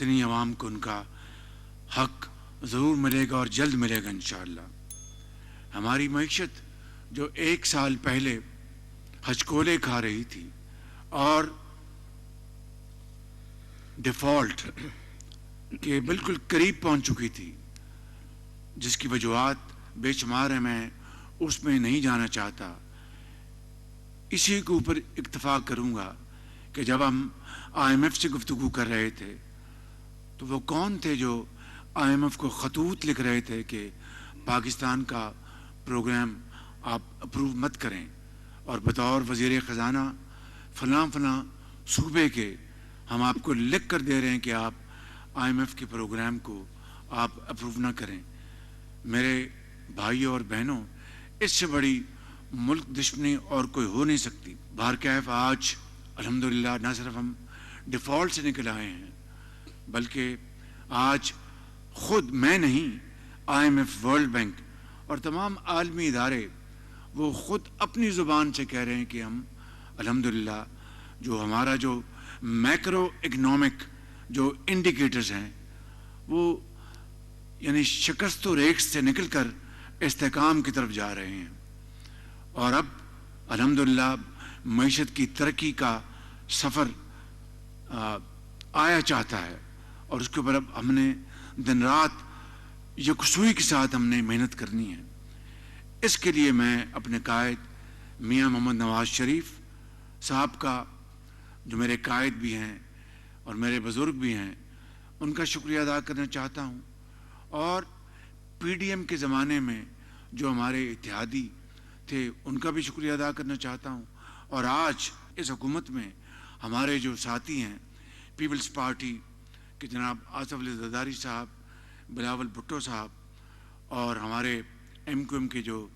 فلسطینی عوام کو ان کا حق ضرور ملے گا اور جلد ملے گا انشاءاللہ۔ ہماری معیشت جو 1 سال پہلے ہچکولے کھا رہی تھی اور ڈیفالٹ کے بالکل قریب پہنچ چکی تھی، جس کی وجوہات بے شمار ہیں، میں اس میں نہیں جانا چاہتا، اسی کے اوپر اکتفا کروں گا کہ جب ہم آئی ایم ایف سے گفتگو کر رہے تھے تو وہ کون تھے جو آئی ایم ایف کو خطوط لکھ رہے تھے کہ پاکستان کا پروگرام آپ اپروو مت کریں، اور بطور وزیر خزانہ فلاں فلاں صوبے کے ہم آپ کو لکھ کر دے رہے ہیں کہ آپ آئی ایم ایف کے پروگرام کو آپ اپروو نہ کریں۔ میرے بھائیوں اور بہنوں، اس سے بڑی ملک دشمنی اور کوئی ہو نہیں سکتی۔ بہرکیف آج الحمدللہ نہ صرف ہم ڈیفالٹ سے نکل آئے ہیں، بلکہ آج خود میں نہیں، I M F, world bank اور تمام عالمی ادارے وہ خود اپنی زبان سے کہہ رہے ہیں کہ ہم الحمدللہ جو ہمارا جو میکرو اکنامک جو انڈیکیٹرز ہیں وہ یعنی شکست و ریکس سے نکل کر استحکام کی طرف جا رہے ہیں، اور اب الحمدللہ معیشت کی ترقی کا سفر آیا چاہتا ہے، اور اس کے اوپر اب ہم نے دن رات یکسوئی کے ساتھ ہم نے محنت کرنی ہے۔ اس کے لیے میں اپنے قائد میاں محمد نواز شریف صاحب کا، جو میرے قائد بھی ہیں اور میرے بزرگ بھی ہیں، ان کا شکریہ ادا کرنا چاہتا ہوں، اور پی ڈی ایم کے زمانے میں جو ہمارے اتحادی تھے ان کا بھی شکریہ ادا کرنا چاہتا ہوں، اور آج اس حکومت میں ہمارے جو ساتھی ہیں پیپلز پارٹی کے جناب آصف علی زرداری صاحب، بلاول بھٹو صاحب، اور ہمارے ایم کیو ایم کے جو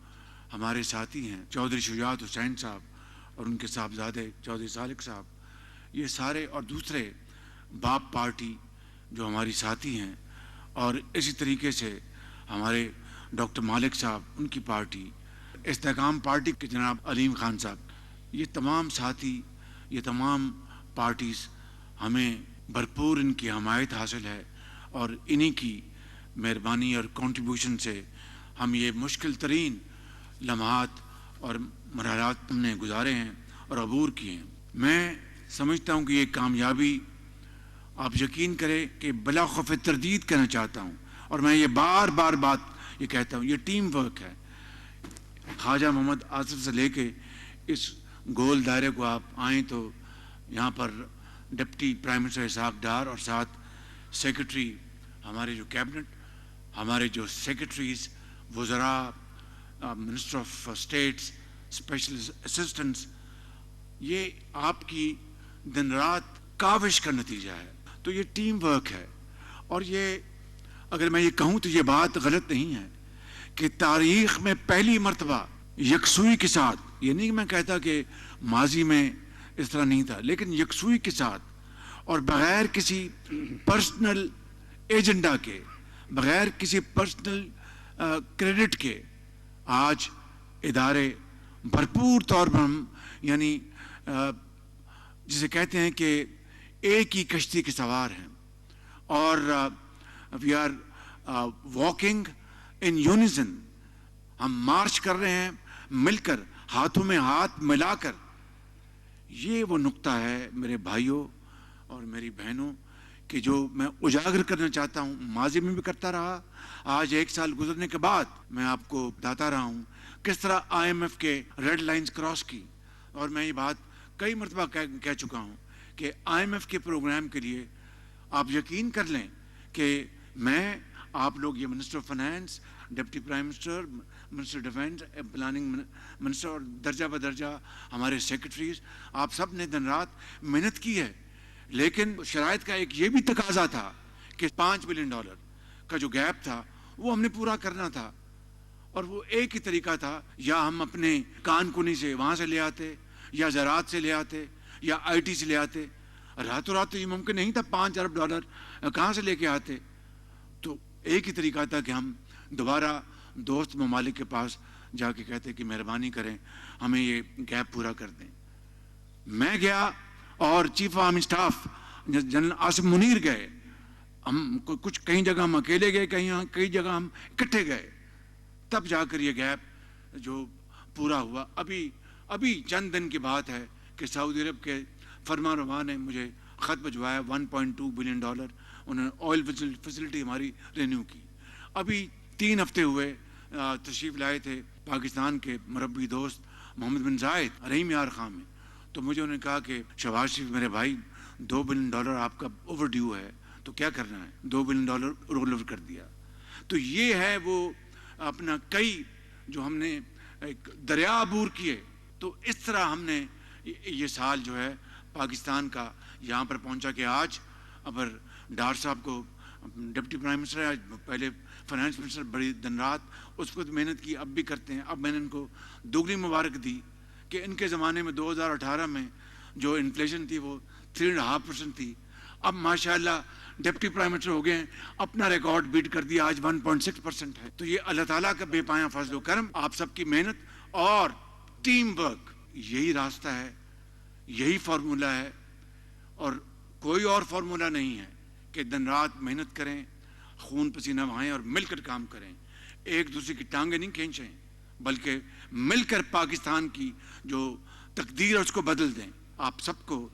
ہمارے ساتھی ہیں چودھری شجاعت حسین صاحب اور ان کے صاحبزادے چودھری سالک صاحب، یہ سارے، اور دوسرے باپ پارٹی جو ہماری ساتھی ہیں، اور اسی طریقے سے ہمارے ڈاکٹر مالک صاحب ان کی پارٹی، استحکام پارٹی کے جناب علیم خان صاحب، یہ تمام ساتھی، یہ تمام پارٹیز، ہمیں بھرپور ان کی حمایت حاصل ہے، اور انہی کی مہربانی اور کنٹریبیوشن سے ہم یہ مشکل ترین لمحات اور مرحلات ہم نے گزارے ہیں اور عبور کیے ہیں۔ میں سمجھتا ہوں کہ یہ کامیابی، آپ یقین کریں کہ بلا خوف تردید کہنا چاہتا ہوں، اور میں یہ بار بار بات یہ کہتا ہوں، یہ ٹیم ورک ہے۔ خواجہ محمد آصف سے لے کے اس گول دائرے کو آپ آئیں تو یہاں پر deputy prime minister Ishaq Dar, اور ساتھ سیکرٹری ہمارے جو کیبنٹ، ہمارے جو سیکرٹریز، وزراء، minister of states, special assistants, یہ آپ کی دن رات کاوش کا نتیجہ ہے۔ تو یہ ٹیم ورک ہے، اور یہ اگر میں یہ کہوں تو یہ بات غلط نہیں ہے کہ تاریخ میں پہلی مرتبہ یکسوئی کے ساتھ، یہ نہیں کہ میں کہتا کہ ماضی میں اس طرح نہیں تھا، لیکن یکسوئی کے ساتھ اور بغیر کسی پرسنل ایجنڈا کے، بغیر کسی پرسنل کریڈٹ کے، آج ادارے بھرپور طور پر ہم یعنی جسے کہتے ہیں کہ ایک ہی کشتی کے سوار ہیں، اور وی آر واکنگ ان یونیزن، ہم مارچ کر رہے ہیں مل کر، ہاتھوں میں ہاتھ ملا کر۔ یہ وہ نقطہ ہے میرے بھائیوں اور میری بہنوں کہ جو میں اجاگر کرنا چاہتا ہوں، ماضی میں بھی کرتا رہا، آج 1 سال گزرنے کے بعد میں آپ کو بتاتا رہا ہوں کس طرح آئی ایم ایف کے ریڈ لائنز کراس کی، اور میں یہ بات کئی مرتبہ کہہ چکا ہوں کہ آئی ایم ایف کے پروگرام کے لیے آپ یقین کر لیں کہ میں، آپ لوگ، یہ minister of finance, deputy prime minister, minister defence, planning minister, اور درجہ بدرجہ ہمارے سیکرٹریز، آپ سب نے دن رات محنت کی ہے، لیکن شرائط کا ایک یہ بھی تقاضا تھا کہ $5 بلین کا جو گیپ تھا وہ ہم نے پورا کرنا تھا، اور وہ ایک ہی طریقہ تھا، یا ہم اپنے کان کنی سے وہاں سے لے آتے، یا زراعت سے لے آتے، یا آئی ٹی سے لے آتے۔ راتوں رات تو یہ ممکن نہیں تھا، $5 ارب کہاں سے لے کے آتے؟ تو ایک ہی طریقہ تھا کہ ہم دوبارہ دوست ممالک کے پاس جا کے کہتے کہ مہربانی کریں ہمیں یہ گیپ پورا کر دیں۔ میں گیا اور chief of army staff general Asim Munir گئے، ہم کچھ کہیں جگہ ہم اکیلے گئے, کئی جگہ ہم اکٹھے گئے, تب جا کر یہ گیپ جو پورا ہوا. ابھی چند دن کی بات ہے کہ سعودی عرب کے فرما روا نے مجھے خط بھجوایا $1.2 بلین, انہوں نے آئل فیسلٹی ہماری رینیو کی. ابھی 3 ہفتے ہوئے تشریف لائے تھے پاکستان کے مربی دوست محمد بن زائد رحیم یار خان میں, تو مجھے انہوں نے کہا کہ شہباز شریف میرے بھائی $2 بلین آپ کا اوور ڈیو ہے, تو کیا کرنا ہے. $2 بلین رول اوور کر دیا. تو یہ ہے وہ اپنا کئی جو ہم نے دریا عبور کیے. تو اس طرح ہم نے یہ سال جو ہے پاکستان کا یہاں پر پہنچا کہ آج اگر ڈار صاحب کو ڈپٹی پرائم منسٹر ہے, آج پہلے فائنانس منسٹر, بڑی دن رات اس کو محنت کی, اب بھی کرتے ہیں. اب میں نے ان کو دوگنی مبارک دی کہ ان کے زمانے میں 2018 میں جو انفلیشن تھی وہ 3.5% تھی, اب ماشاءاللہ ڈپٹی پرائم منسٹر ہو گئے ہیں, اپنا ریکارڈ بیٹ کر دیا, آج 1.6% ہے. تو یہ اللہ تعالیٰ کا بے پایاں فضل و کرم, آپ سب کی محنت اور ٹیم ورک, یہی راستہ ہے, یہی فارمولا ہے, اور کوئی اور فارمولا نہیں ہے کہ دن رات محنت کریں, خون پسینہ بہائیں اور مل کر کام کریں, ایک دوسرے کی ٹانگیں نہیں کھینچیں, بلکہ مل کر پاکستان کی جو تقدیر ہے اس کو بدل دیں. آپ سب کو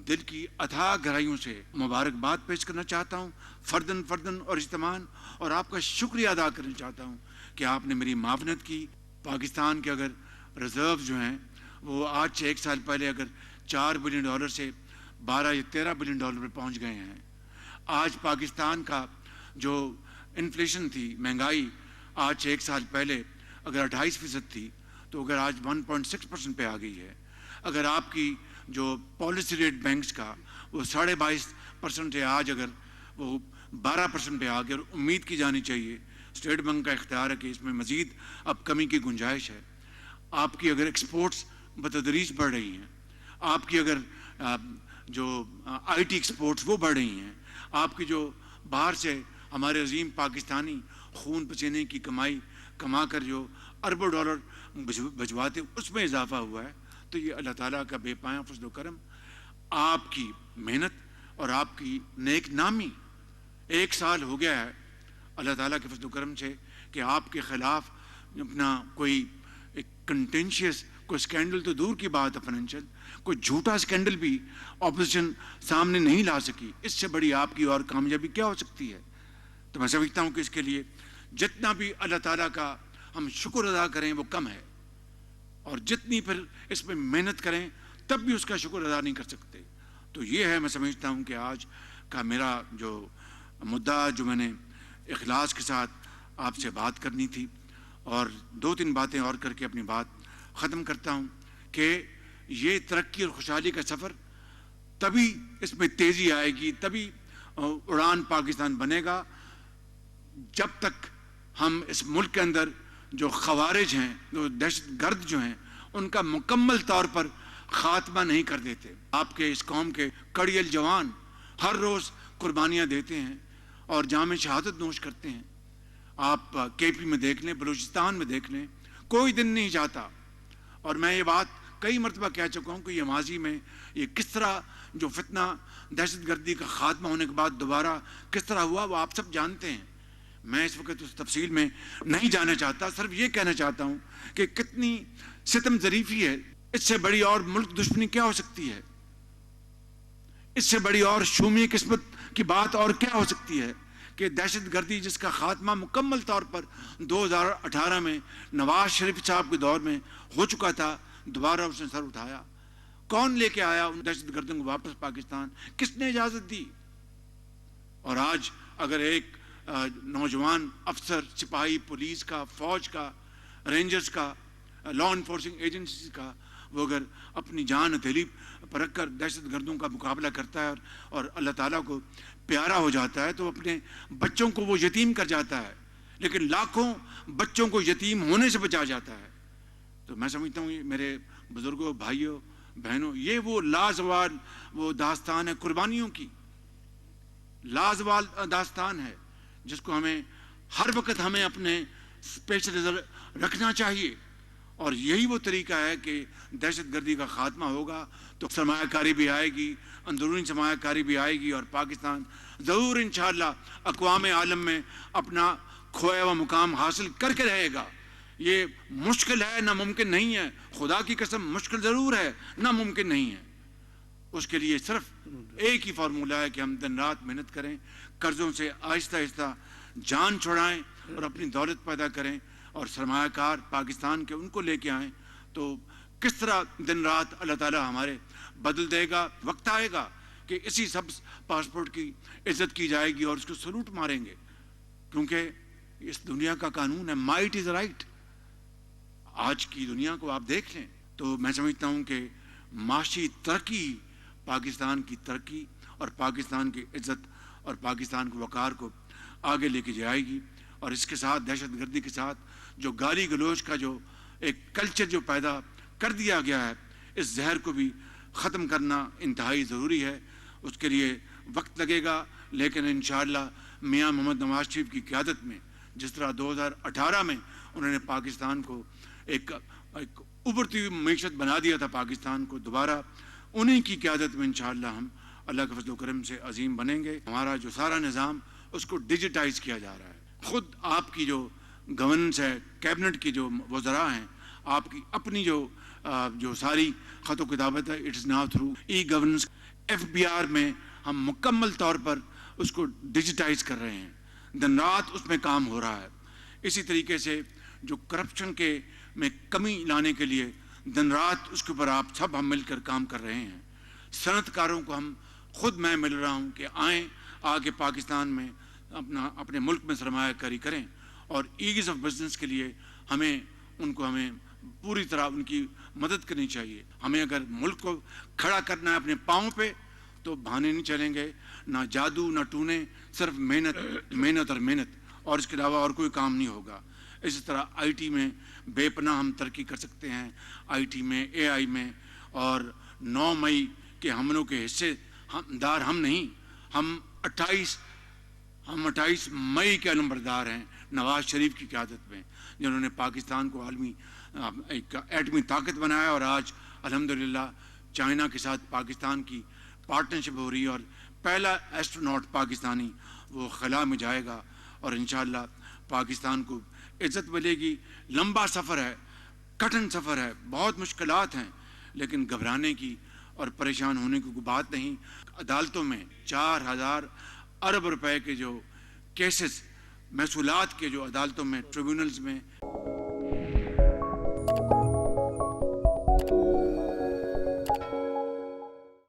دل کی اتھاہ گہرائیوں سے مبارکباد پیش کرنا چاہتا ہوں, فردن اور اجتماعاً, اور آپ کا شکریہ ادا کرنا چاہتا ہوں کہ آپ نے میری معاونت کی. پاکستان کے اگر ریزرو جو ہیں وہ آج سے 1 سال پہلے اگر $4 بلین سے 12 یا 13 بلین پہ پہنچ گئے ہیں. آج پاکستان کا جو انفلیشن تھی, مہنگائی, آج سے 1 سال پہلے اگر 28% تھی تو اگر آج 1.6% پہ آ گئی ہے. اگر آپ کی جو پالیسی ریٹ بینکس کا وہ 22.5% ہے, آج اگر وہ 12% پہ آ گیا, اور امید کی جانی چاہیے, اسٹیٹ بینک کا اختیار ہے کہ اس میں مزید اب کمی کی گنجائش ہے. آپ کی اگر ایکسپورٹس بتدریج بڑھ رہی ہیں, آپ کی اگر جو آئی ٹی ایکسپورٹس وہ بڑھ رہی ہیں, آپ کی جو باہر سے ہمارے عظیم پاکستانی خون پسینے کی کمائی کما کر جو اربوں ڈالر بھجواتے اس میں اضافہ ہوا ہے. تو یہ اللہ تعالیٰ کا بے پایاں فضل و کرم, آپ کی محنت اور آپ کی نیک نامی. 1 سال ہو گیا ہے اللہ تعالیٰ کے فضل و کرم سے کہ آپ کے خلاف اپنا کوئی ایک کنٹینشیس کوئی اسکینڈل تو دور کی بات ہے, فائنینشیل کوئی جھوٹا اسکینڈل بھی اپوزیشن سامنے نہیں لا سکی. اس سے بڑی آپ کی اور کامیابی کیا ہو سکتی ہے. تو میں سمجھتا ہوں کہ اس کے لیے جتنا بھی اللہ تعالیٰ کا ہم شکر ادا کریں وہ کم ہے, اور جتنی پھر اس میں محنت کریں تب بھی اس کا شکر ادا نہیں کر سکتے. تو یہ ہے, میں سمجھتا ہوں کہ آج کا میرا جو مدعا, جو میں نے اخلاص کے ساتھ آپ سے بات کرنی تھی, اور 2-3 باتیں اور کر کے اپنی بات ختم کرتا ہوں کہ یہ ترقی اور خوشحالی کا سفر تبھی اس میں تیزی آئے گی, تبھی اڑان پاکستان بنے گا, جب تک ہم اس ملک کے اندر جو خوارج ہیں, جو دہشت گرد جو ہیں, ان کا مکمل طور پر خاتمہ نہیں کر دیتے. آپ کے اس قوم کے کڑیل جوان ہر روز قربانیاں دیتے ہیں اور جام شہادت نوش کرتے ہیں. آپ کے پی میں دیکھ لیں, بلوچستان میں دیکھ لیں, کوئی دن نہیں جاتا. اور میں یہ بات کئی مرتبہ کہہ چکا ہوں کہ یہ ماضی میں یہ کس طرح جو فتنہ دہشت گردی کا خاتمہ ہونے کے بعد دوبارہ کس طرح ہوا وہ آپ سب جانتے ہیں. میں اس وقت اس تفصیل میں نہیں جانا چاہتا, صرف یہ کہنا چاہتا ہوں کہ کتنی ستم ظریفی ہے. اس سے بڑی اور ملک دشمنی کیا ہو سکتی ہے, اس سے بڑی اور شومی قسمت کی بات اور کیا ہو سکتی ہے کہ دہشت گردی جس کا خاتمہ مکمل طور پر 2018 میں نواز شریف صاحب کے دور میں ہو چکا تھا, دوبارہ اس نے سر اٹھایا. کون لے کے آیا ان دہشت گردوں کو واپس پاکستان, کس نے اجازت دی؟ اور آج اگر ایک نوجوان افسر, سپاہی, پولیس کا, فوج کا, رینجرز کا, لا انفورسنگ ایجنسیز کا, وہ اگر اپنی جان ہتھیلی پر رکھ کر دہشت گردوں کا مقابلہ کرتا ہے اور اللہ تعالیٰ کو پیارا ہو جاتا ہے, تو اپنے بچوں کو وہ یتیم کر جاتا ہے, لیکن لاکھوں بچوں کو یتیم ہونے سے بچا جاتا ہے. تو میں سمجھتا ہوں میرے بزرگوں, بھائیوں, بہنوں, یہ وہ لازوال وہ داستان ہے قربانیوں کی, لازوال داستان ہے جس کو ہمیں ہر وقت ہمیں اپنے پیش نظر رکھنا چاہیے. اور یہی وہ طریقہ ہے کہ دہشت گردی کا خاتمہ ہوگا تو سرمایہ کاری بھی آئے گی، اندرونی سرمایہ کاری بھی آئے گی، اور پاکستان ضرور انشاءاللہ اقوام عالم میں اپنا کھویا ہوا مقام حاصل کر کے رہے گا۔ یہ مشکل ہے، ناممکن نہیں ہے، خدا کی قسم مشکل ضرور ہے، ناممکن نہیں ہے۔ اس کے لیے صرف ایک ہی فارمولہ ہے کہ ہم دن رات محنت کریں، قرضوں سے آہستہ آہستہ جان چھڑائیں اور اپنی دولت پیدا کریں، اور سرمایہ کار پاکستان کے ان کو لے کے آئیں۔ تو کس طرح دن رات اللہ تعالیٰ ہمارے بدل دے گا، وقت آئے گا کہ اسی سبز پاسپورٹ کی عزت کی جائے گی اور اس کو سلوٹ ماریں گے، کیونکہ اس دنیا کا قانون ہے مائٹ از رائٹ۔ آج کی دنیا کو آپ دیکھ لیں تو میں سمجھتا ہوں کہ معاشی ترقی، پاکستان کی ترقی اور پاکستان کی عزت اور پاکستان کے وقار کو آگے لے کے جائے گی۔ اور اس کے ساتھ دہشت گردی کے ساتھ جو گالی گلوچ کا جو ایک کلچر جو پیدا کر دیا گیا ہے، اس زہر کو بھی ختم کرنا انتہائی ضروری ہے۔ اس کے لیے وقت لگے گا، لیکن انشاءاللہ میاں محمد نواز شریف کی قیادت میں، جس طرح 2018 میں انہوں نے پاکستان کو ایک ابھرتی ہوئی معیشت بنا دیا تھا، پاکستان کو دوبارہ انہی کی قیادت میں انشاءاللہ ہم اللہ کے فضل و کرم سے عظیم بنیں گے۔ ہمارا جو سارا نظام اس کو ڈیجیٹائز کیا جا رہا ہے۔ خود آپ کی جو گورننس ہے، کیبنٹ کی جو وزراء ہیں، آپ کی اپنی جو ساری خط و کتابت ہے، it is now through e governance. F B R میں ہم مکمل طور پر اس کو ڈیجیٹائز کر رہے ہیں، دن رات اس میں کام ہو رہا ہے۔ اسی طریقے سے جو کرپشن کے میں کمی لانے کے لیے دن رات اس کے اوپر آپ سب ہم مل کر کام کر رہے ہیں۔ صنعت کاروں کو ہم خود میں مل رہا ہوں کہ آئیں آگے پاکستان میں اپنے ملک میں سرمایہ کاری کریں، اور ایز آف بزنس کے لیے ہمیں پوری طرح ان کی مدد کرنی چاہیے۔ ہمیں اگر ملک کو کھڑا کرنا ہے اپنے پاؤں پہ تو بہانے نہیں چلیں گے، نہ جادو نہ ٹونے، صرف محنت محنت اور محنت، اور اس کے علاوہ اور کوئی کام نہیں ہوگا۔ اسی طرح آئی ٹی میں بے پناہ ہم ترقی کر سکتے ہیں، آئی ٹی میں، اے آئی میں، اور 9 مئی کے حملوں کے حصے دار ہم نہیں، ہم 28 مئی کے نمبردار ہیں نواز شریف کی قیادت میں، جنہوں نے پاکستان کو عالمی ایک ایٹمی طاقت بنایا، اور آج الحمدللہ چائنا کے ساتھ پاکستان کی پارٹنرشپ ہو رہی ہے، اور پہلا ایسٹروناٹ پاکستانی وہ خلا میں جائے گا، اور انشاءاللہ پاکستان کو عزت ملے گی۔ لمبا سفر ہے، کٹھن سفر ہے، بہت مشکلات ہیں، لیکن گھبرانے کی اور پریشان ہونے کی کوئی بات نہیں۔ عدالتوں میں 4000 ارب روپے کے جو کیسز، محصولات کے جو عدالتوں میں، ٹریبیونلز میں